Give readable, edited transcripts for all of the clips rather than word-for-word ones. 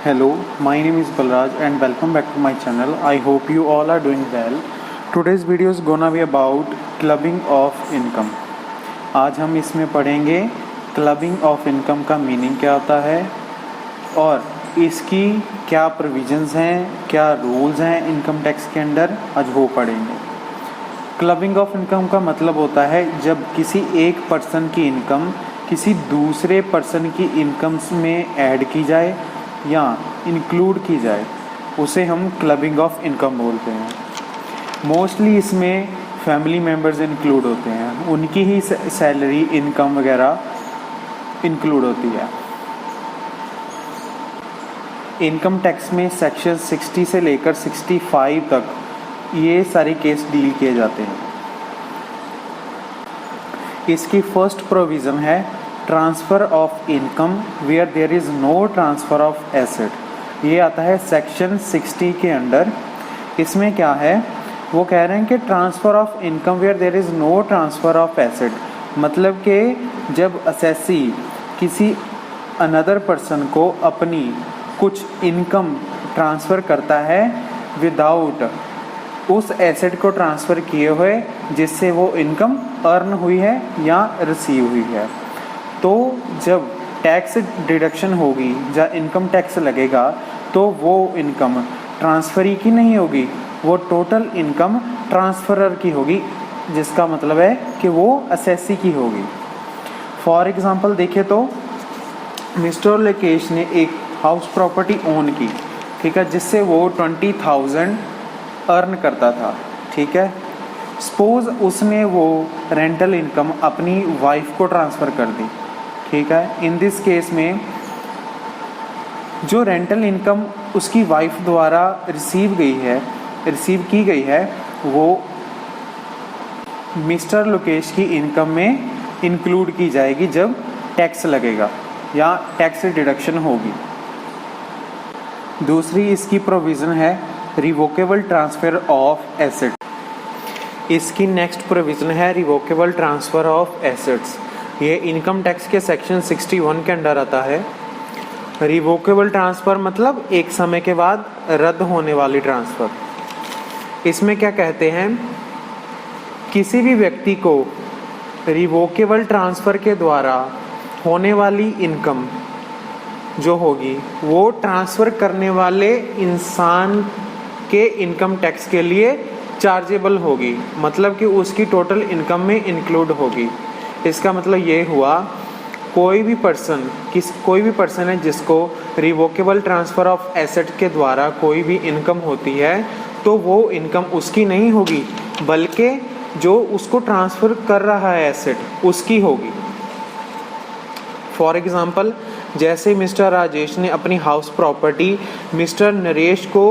Hello, my name is Balraj and welcome back to my channel. I hope you all are doing well. Today's video is gonna be about clubbing of income. आज हम इसमें पढ़ेंगे clubbing of income का meaning क्या होता है और इसकी क्या प्रोविजंस हैं, क्या रूल्स हैं इनकम टैक्स के अंदर, आज वो पढ़ेंगे। क्लबिंग ऑफ इनकम का मतलब होता है जब किसी एक पर्सन की इनकम किसी दूसरे पर्सन की इनकम्स में ऐड की जाए या इंक्लूड की जाए, उसे हम क्लबिंग ऑफ इनकम बोलते हैं। मोस्टली इसमें फैमिली मेम्बर्स इंक्लूड होते हैं, उनकी ही सैलरी इनकम वगैरह इंक्लूड होती है। इनकम टैक्स में सेक्शन 60 से लेकर 65 तक ये सारे केस डील किए जाते हैं। इसकी फर्स्ट प्रोविज़न है transfer of income where there is no transfer of asset. ये आता है सेक्शन 60 के अंडर। इसमें क्या है, वो कह रहे हैं कि transfer of income where there is no transfer of asset, मतलब कि जब असेसी किसी अनदर पर्सन को अपनी कुछ इनकम ट्रांसफ़र करता है विदाउट उस एसेट को ट्रांसफ़र किए हुए जिससे वो इनकम अर्न हुई है या रिसीव हुई है, तो जब टैक्स डिडक्शन होगी या इनकम टैक्स लगेगा तो वो इनकम ट्रांसफरी की नहीं होगी, वो टोटल इनकम ट्रांसफरर की होगी, जिसका मतलब है कि वो असेसी की होगी। फॉर एग्ज़ाम्पल देखें तो मिस्टर लोकेश ने एक हाउस प्रॉपर्टी ओन की, ठीक है, जिससे वो 20,000 अर्न करता था, ठीक है। सपोज उसने वो रेंटल इनकम अपनी वाइफ को ट्रांसफ़र कर दी, ठीक है। इन दिस केस में जो रेंटल इनकम उसकी वाइफ द्वारा रिसीव की गई है वो मिस्टर लोकेश की इनकम में इंक्लूड की जाएगी जब टैक्स लगेगा या टैक्स डिडक्शन होगी। दूसरी इसकी प्रोविज़न है रिवोकेबल ट्रांसफ़र ऑफ एसेट। इसकी नेक्स्ट प्रोविज़न है रिवोकेबल ट्रांसफ़र ऑफ एसेट्स। ये इनकम टैक्स के सेक्शन 61 के अंडर आता है। रिवोकेबल ट्रांसफ़र मतलब एक समय के बाद रद्द होने वाली ट्रांसफ़र। इसमें क्या कहते हैं, किसी भी व्यक्ति को रिवोकेबल ट्रांसफ़र के द्वारा होने वाली इनकम जो होगी वो ट्रांसफ़र करने वाले इंसान के इनकम टैक्स के लिए चार्जेबल होगी, मतलब कि उसकी टोटल इनकम में इंक्लूड होगी। इसका मतलब ये हुआ कोई भी पर्सन है जिसको रिवोकेबल ट्रांसफ़र ऑफ एसेट के द्वारा कोई भी इनकम होती है तो वो इनकम उसकी नहीं होगी, बल्कि जो उसको ट्रांसफ़र कर रहा है एसेट उसकी होगी। फॉर एग्ज़ाम्पल जैसे मिस्टर राजेश ने अपनी हाउस प्रॉपर्टी मिस्टर नरेश को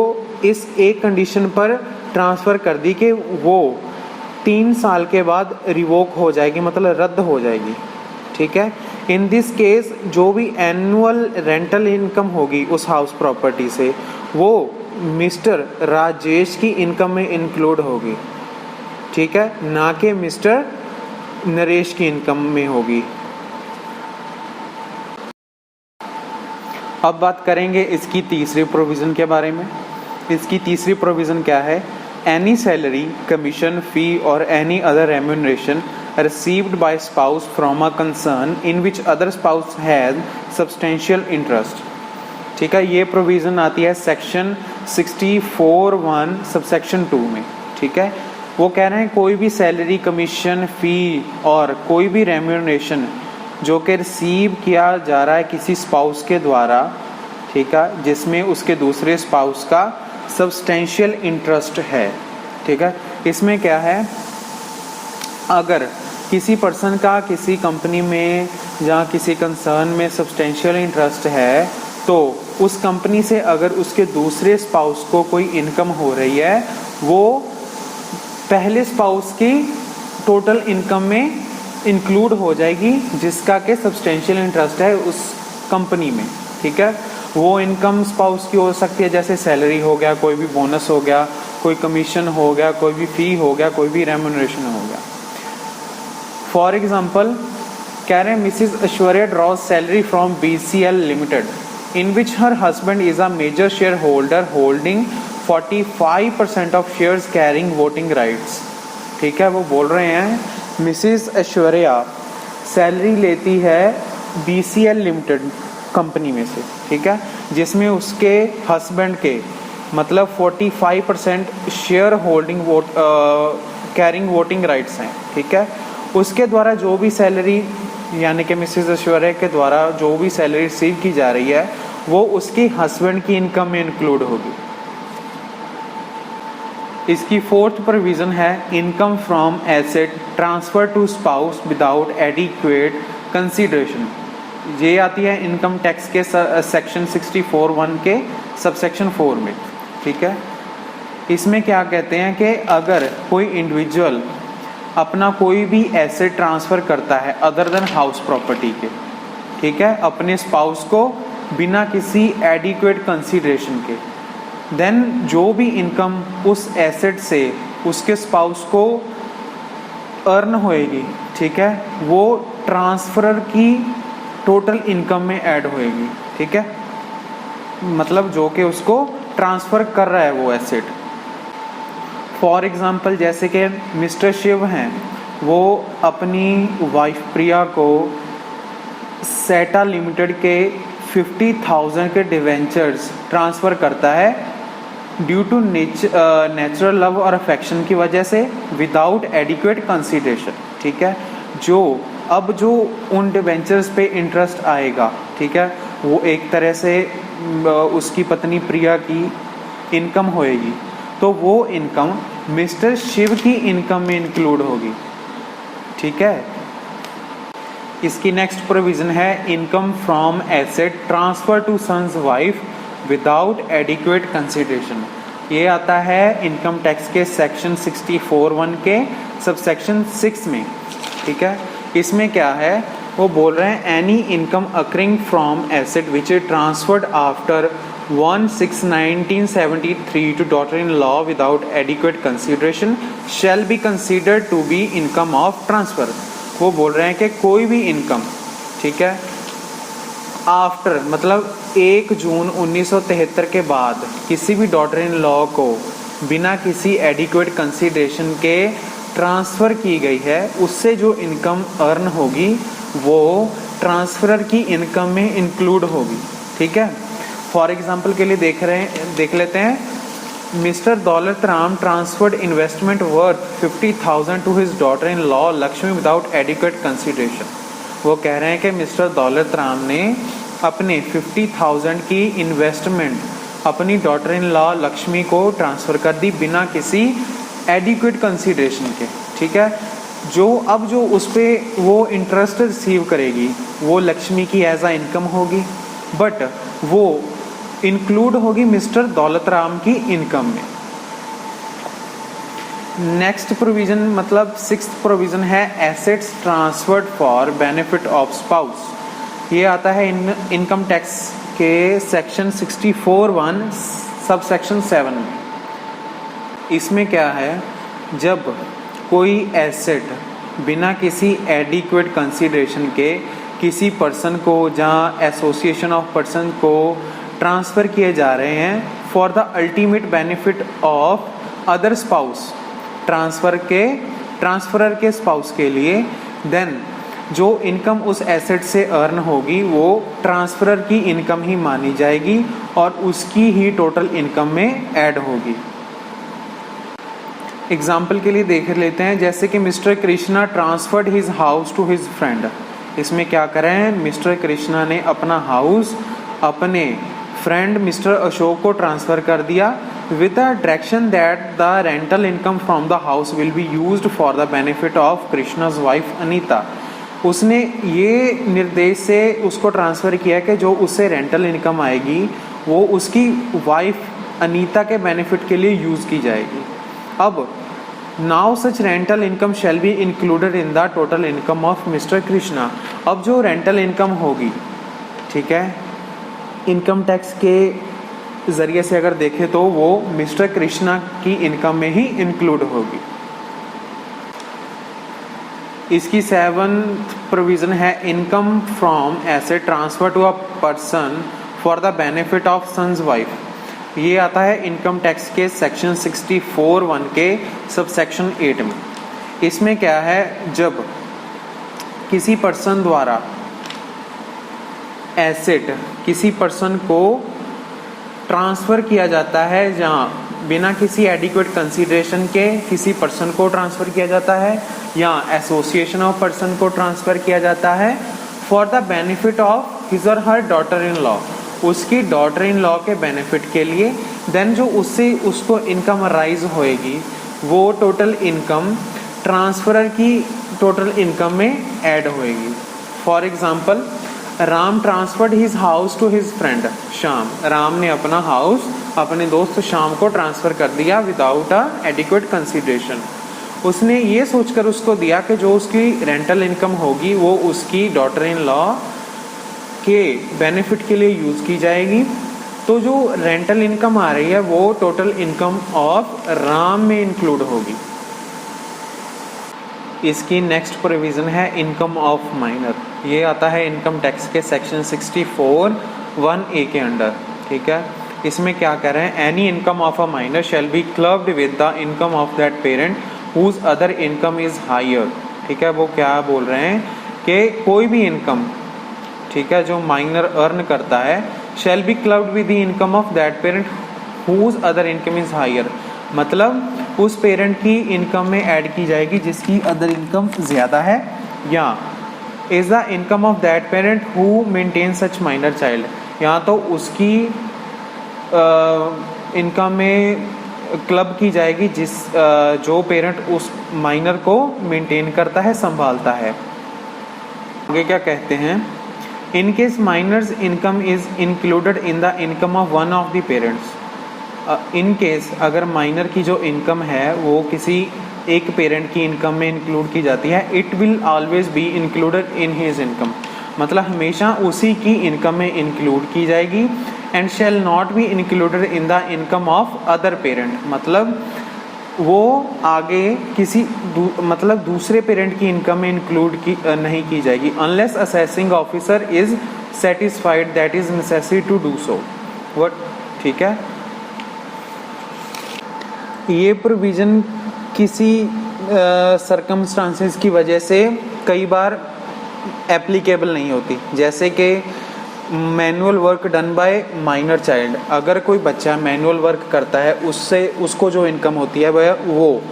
इस एक कंडीशन पर ट्रांसफ़र कर दी कि वो 3 साल के बाद रिवोक हो जाएगी, मतलब रद्द हो जाएगी, ठीक है। इन दिस केस जो भी एनुअल रेंटल इनकम होगी उस हाउस प्रॉपर्टी से वो मिस्टर राजेश की इनकम में इंक्लूड होगी, ठीक है, ना कि मिस्टर नरेश की इनकम में होगी। अब बात करेंगे इसकी तीसरी प्रोविज़न के बारे में। इसकी तीसरी प्रोविज़न क्या है, एनी सैलरी, कमीशन, फी और any other remuneration received by spouse from a concern in which other spouse has substantial interest, ठीक है। ये प्रोविज़न आती है सेक्शन 64(1) सबसेक्शन 2 में, ठीक है। वो कह रहे हैं कोई भी सैलरी, कमीशन, फ़ी और कोई भी रेम्यूनरेशन जो कि रिसीव किया जा रहा है किसी स्पाउस के द्वारा, ठीक है, जिसमें उसके दूसरे स्पाउस का सब्सटेंशियल इंटरेस्ट है, ठीक है। इसमें क्या है, अगर किसी पर्सन का किसी कंपनी में या किसी कंसर्न में सब्सटेंशियल इंटरेस्ट है तो उस कंपनी से अगर उसके दूसरे स्पाउस को कोई इनकम हो रही है वो पहले स्पाउस की टोटल इनकम में इंक्लूड हो जाएगी जिसका के सब्सटेंशियल इंटरेस्ट है उस कंपनी में, ठीक है। वो इनकम स्पाउस की हो सकती है जैसे सैलरी हो गया, कोई भी बोनस हो गया, कोई कमीशन हो गया, कोई भी फ़ी हो गया, कोई भी रेम्यूनरेशन हो गया। फॉर एग्ज़ाम्पल कह रहे हैं Mrs Aishwarya draws salary from BCL limited, in which her husband is a major shareholder holding 45% of shares carrying voting rights। ठीक है, वो बोल रहे हैं मिसिस ऐश्वर्या सैलरी लेती है BCL लिमिटेड कंपनी में से, ठीक है, जिसमें उसके हस्बैंड के मतलब 45% share holding carrying voting rights हैं, ठीक है। उसके द्वारा जो भी सैलरी यानी कि मिसेस ऐश्वर्या के द्वारा जो भी सैलरी रिसीव की जा रही है वो उसके हस्बैंड की इनकम में इंक्लूड होगी। इसकी फोर्थ प्रोविजन है income from asset transfer to spouse without adequate consideration. ये आती है इनकम टैक्स के सेक्शन 64(1) के सबसेक्शन 4 में, ठीक है। इसमें क्या कहते हैं कि अगर कोई इंडिविजुअल अपना कोई भी एसेट ट्रांसफ़र करता है अदर देन हाउस प्रॉपर्टी के, ठीक है, अपने स्पाउस को बिना किसी एडिक्वेट कंसीडरेशन के, देन जो भी इनकम उस एसेट से उसके स्पाउस को अर्न होएगी, ठीक है, वो ट्रांसफरर की टोटल इनकम में ऐड होएगी, ठीक है, मतलब जो कि उसको ट्रांसफ़र कर रहा है वो एसेट। फॉर एग्ज़ाम्पल जैसे कि मिस्टर शिव हैं, वो अपनी वाइफ प्रिया को सेटा लिमिटेड के 50,000 के डिवेंचर्स ट्रांसफ़र करता है ड्यू टू नेचुरल लव और अफेक्शन की वजह से विदाउट एडिक्वेट कंसीडरेशन, ठीक है। जो उन डिवेंचर्स पे इंटरेस्ट आएगा, ठीक है, वो एक तरह से उसकी पत्नी प्रिया की इनकम होएगी, तो वो इनकम मिस्टर शिव की इनकम में इंक्लूड होगी, ठीक है। इसकी नेक्स्ट प्रोविजन है income from asset transfer to son's wife without adequate consideration. ये आता है इनकम टैक्स के सेक्शन 64(1) के सबसेक्शन 6 में, ठीक है। इसमें क्या है, वो बोल रहे हैं any income occurring from asset which is transferred after 1/6/1973 to daughter-in-law without adequate consideration shall be considered to be income of transfer। वो बोल रहे हैं कि कोई भी इनकम, ठीक है, आफ्टर मतलब 1 जून 1973 के बाद किसी भी डॉटर इन लॉ को बिना किसी एडिक्वेट कंसिडरेशन के ट्रांसफ़र की गई है, उससे जो इनकम अर्न होगी वो ट्रांसफरर की इनकम में इंक्लूड होगी, ठीक है। फॉर एग्जाम्पल के लिए देख लेते हैं mister Daulat Ram transferred investment worth 50,000 to his daughter in law Lakshmi without adequate consideration. वो कह रहे हैं कि मिस्टर दौलत राम ने अपने 50,000 की इन्वेस्टमेंट अपनी डॉटर इन लॉ लक्ष्मी को ट्रांसफ़र कर दी बिना किसी एडिक्वेट कंसिडरेशन के, ठीक है। जो उस पर वो इंटरेस्ट रिसीव करेगी वो लक्ष्मी की एज आ इनकम होगी, बट वो इंक्लूड होगी मिस्टर दौलत राम की इनकम में। नेक्स्ट प्रोविजन मतलब 6th प्रोविजन है assets transferred for benefit of spouse. ये आता है इनकम टैक्स के सेक्शन 64(1) सब सेक्शन 7 में। इसमें क्या है, जब कोई एसेट बिना किसी एडिक्वेट कंसिडरेशन के किसी पर्सन को जहाँ एसोसिएशन ऑफ पर्सन को ट्रांसफ़र किए जा रहे हैं for the ultimate benefit of other spouse, transferor के स्पाउस के लिए, देन जो इनकम उस एसेट से अर्न होगी वो ट्रांसफरर की इनकम ही मानी जाएगी और उसकी ही टोटल इनकम में ऐड होगी। एग्जाम्पल के लिए देख लेते हैं, जैसे कि mister Krishna transferred his house to his friend. इसमें क्या करें, मिस्टर कृष्णा ने अपना हाउस अपने फ्रेंड मिस्टर अशोक को ट्रांसफ़र कर दिया with the direction that the rental income from the house will be used for the benefit of Krishna's wife Anita. उसने ये निर्देश से उसको ट्रांसफ़र किया कि जो उससे रेंटल इनकम आएगी वो उसकी वाइफ अनीता के बेनिफिट के लिए यूज़ की जाएगी। अब now such rental income shall be included in the total income of mister Krishna. अब जो रेंटल इनकम होगी, ठीक है, इनकम टैक्स के ज़रिए से अगर देखें तो वो मिस्टर कृष्णा की इनकम में ही इंक्लूड होगी। इसकी 7th प्रोविज़न है income from asset transfer to a person for the benefit of son's wife. ये आता है इनकम टैक्स के सेक्शन 64(1) के सब सेक्शन 8 में। इसमें क्या है, जब किसी पर्सन द्वारा एसेट किसी पर्सन को ट्रांसफ़र किया जाता है, जहाँ बिना किसी एडिक्वेट कंसीडरेशन के किसी पर्सन को ट्रांसफ़र किया जाता है या एसोसिएशन ऑफ पर्सन को ट्रांसफ़र किया जाता है for the benefit of his और हर डॉटर इन लॉ, उसकी डॉटर इन लॉ के बेनिफिट के लिए, देन जो उससे उसको इनकम राइज होएगी वो टोटल इनकम ट्रांसफरर की टोटल इनकम में ऐड होएगी। For example, Ram transferred his house to his friend Shyam. Ram ने अपना हाउस अपने दोस्त श्याम को ट्रांसफ़र कर दिया विदाउट अ एडिक्वेट कंसीडरेशन। उसने ये सोचकर उसको दिया कि जो उसकी रेंटल इनकम होगी वो उसकी डॉटर इन लॉ के बेनिफिट के लिए यूज़ की जाएगी। तो जो रेंटल इनकम आ रही है वो टोटल इनकम ऑफ राम में इंक्लूड होगी। इसकी नेक्स्ट प्रोविज़न है इनकम ऑफ माइनर। ये आता है इनकम टैक्स के सेक्शन 64(1)(a) के अंडर। ठीक है, इसमें क्या कह रहे हैं, any income of a minor shall be clubbed with the income of that parent whose other income is higher. ठीक है, वो क्या बोल रहे हैं कि कोई भी इनकम, ठीक है, जो माइनर अर्न करता है, shall be clubbed with the income of that parent whose other income is higher, मतलब उस पेरेंट की इनकम में ऐड की जाएगी जिसकी अदर इनकम ज़्यादा है, या is the income of that parent who maintain such minor child, या तो उसकी इनकम में क्लब की जाएगी जिस जो पेरेंट उस माइनर को मेंटेन करता है, संभालता है। आगे क्या कहते हैं, in case minor's income is included in the income of one of the parents. In case अगर माइनर की जो इनकम है वो किसी एक पेरेंट की इनकम में इंक्लूड की जाती है, it will always be included in his income, मतलब हमेशा उसी की इनकम में इंक्लूड की जाएगी। And shall not be included in the income of other parent, मतलब वो आगे किसी मतलब दूसरे पेरेंट की इनकम में इंक्लूड नहीं की जाएगी, unless assessing officer is satisfied that is necessary to do so. What, ठीक है, ये प्रोविज़न किसी सर्कमस्टांसेस की वजह से कई बार एप्लीकेबल नहीं होती, जैसे कि manual work done by minor child. अगर कोई बच्चा मैनुअल वर्क करता है उससे उसको जो इनकम होती है वह वो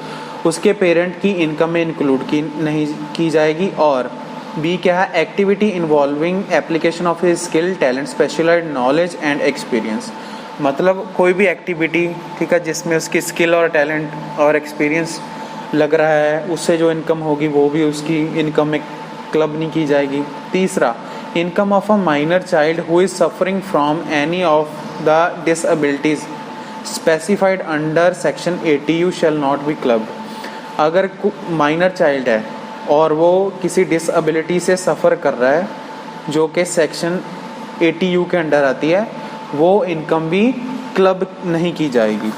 उसके पेरेंट की इनकम में इंक्लूड की नहीं की जाएगी। और बी क्या है, activity involving application of his skill, talent, specialised knowledge and experience, मतलब कोई भी एक्टिविटी, ठीक है, जिसमें उसकी स्किल और टैलेंट और एक्सपीरियंस लग रहा है, उससे जो इनकम होगी वो भी उसकी इनकम में क्लब नहीं की जाएगी। तीसरा, income of a minor child who is suffering from any of the डिसएबिलिटीज specified under section 80U shall not be clubbed. अगर माइनर चाइल्ड है और वो किसी डिसएबिलिटी से सफ़र कर रहा है जो कि सेक्शन 80U के अंडर आती है, वो इनकम भी क्लब नहीं की जाएगी।